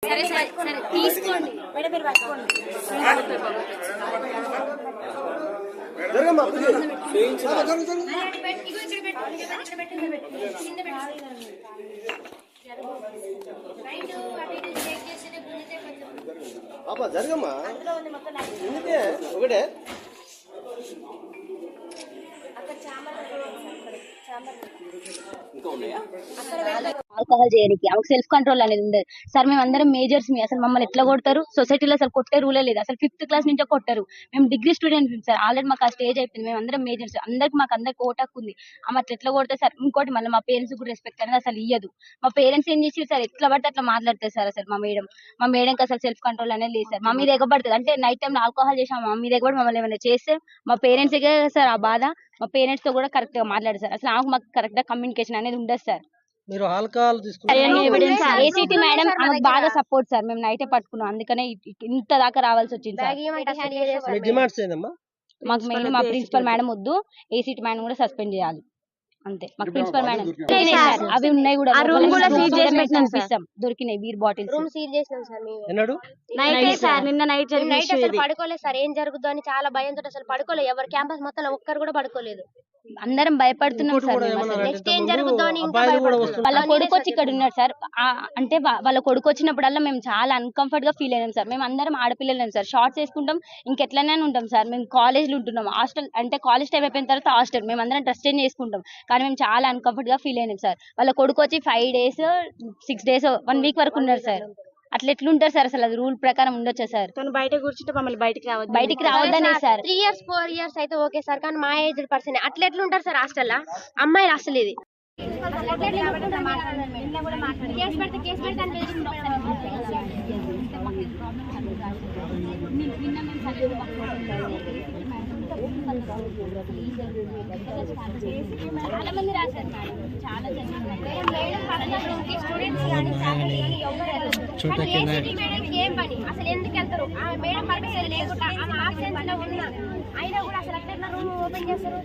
సరే సరే సరే తీసుకోండి మేడం మీరు పట్టుకోండి జరగమ్మా ఒకటే ఆల్కహాల్ చేయడానికి ఆమెకు సెల్ఫ్ కంట్రోల్ అనేది ఉండదు సార్. మేము అందరం మేజర్స్ మీ అసలు మమ్మల్ని ఎట్లా కొడతారు? సొసైటీలో అసలు కొట్టే రూలే లేదు. అసలు 5th క్లాస్ నుంచే కొట్టారు. మేము డిగ్రీ స్టూడెంట్స్ సార్. ఆల్రెడీ మాకు ఆ స్టేజ్ అయిపోయింది. మేము అందరం మేజర్స్. మాకు అందరికి ఓటాకు ఉంది. ఆమె అట్లా ఎట్లా కొడతారు సార్? ఇంకోటి మళ్ళీ మా పేరెంట్స్ కూడా రెస్పెక్ట్ అనేది అసలు ఇయ్యదు. మా పేరెంట్స్ ఏం చేసి సార్ ఎట్లా పడితే అట్లా మాట్లాడతారు సార్. అసలు మా మేడంకి అసలు సెల్ఫ్ కంట్రోల్ అనేది లేదు సార్. మా మీద ఎగబడుతుంది అంటే నైట్ టైం ఆల్కహాల్ చేసాం మా మీద ఎగబడి మమ్మల్ని ఏమైనా చేస్తే మా పేరెంట్స్ సార్ ఆ బాధ. మా పేరెంట్స్ తో కూడా కరెక్ట్ గా మాట్లాడారు సార్. అసలు మాకు కరెక్ట్ గా కమ్యూనికేషన్ అనేది ఉండదు సార్. మీరు ఆల్కహాల్ ఏసీటీ మేడం ఆమెకు బాగా సపోర్ట్ సార్. మేము నైటే పట్టుకున్నాం, అందుకనే ఇంత దాకా రావాల్సి వచ్చింది సార్. డిమాండ్స్ ఏందమ్మా? మాకు మెయిన్ మా ప్రిన్సిపల్ మేడం వద్దు, ఏసీటీ మేడం కూడా సస్పెండ్ చేయాలి అంతే. మాకు ప్రిన్సిపల్ మేడం అవి ఉన్నాయి కూడా దొరికినాయి బీర్ బాటిల్స్ రూమ్ సీల్ చేసినాం సార్ మేము. ఎన్నడు నైట్ సార్, నిన్న నైట్ నైట్ అసలు పడుకోలేదు సార్. ఏం జరుగుతుందో అని చాలా భయంతో అసలు పడుకోలేదు. ఎవరు క్యాంపస్ మొత్తం ఒక్కరు కూడా పడుకోలేదు. అందరం భయపడుతున్నాం సార్. నెక్స్ట్ ఏం జరుగుతుందో అని ఇంకా వాళ్ళ కొడుకు వచ్చి ఇక్కడ ఉన్నాడు సార్. అంటే వాళ్ళ కొడుకు వచ్చినప్పుడల్లా మేము చాలా అన్కంఫర్ట్ గా ఫీల్ అయినాం సార్. మేము అందరం ఆడపిల్లలేం సార్. షార్ట్స్ వేసుకుంటాం, ఇంకెట్లనే ఉంటాం సార్. మేము కాలేజ్ లో ఉంటున్నాం. హాస్టల్ అంటే కాలేజ్ టైం అయిపోయిన తర్వాత హాస్టల్ మేము అందరం డ్రెస్ చేంజ్ చేసుకుంటాం. కానీ మేము చాలా అన్కంఫర్ట్ గా ఫీల్ అయినాం సార్. వాళ్ళ కొడుకు వచ్చి 5 days 6 days 1 week వరకు ఉన్నారు సార్. అట్లా ఎట్లుంటారు సార్? అసలు అది రూల్ ప్రకారం ఉండొచ్చా సార్? బయట కూర్చుంటే మమ్మల్ని బయటికి రావద్దనే సార్. 3 years 4 years అయితే ఓకే సార్, కానీ మా ఏజ్ పర్సన్ అట్లా ఎట్లుంటారు సార్ హాస్టల్లో? అమ్మాయిలు అసలు ఇది చాలా మంది రాశారు మేడం, చాలా ఏం పని అసలు ఎందుకు వెళ్తారు? మేడం పర్మిషన్ లేకుండా ఆమె ఆబ్సెన్స్ లో ఉన్నా అయినా కూడా అసలు అట్లా రూమ్ ఓపెన్ చేస్తారు.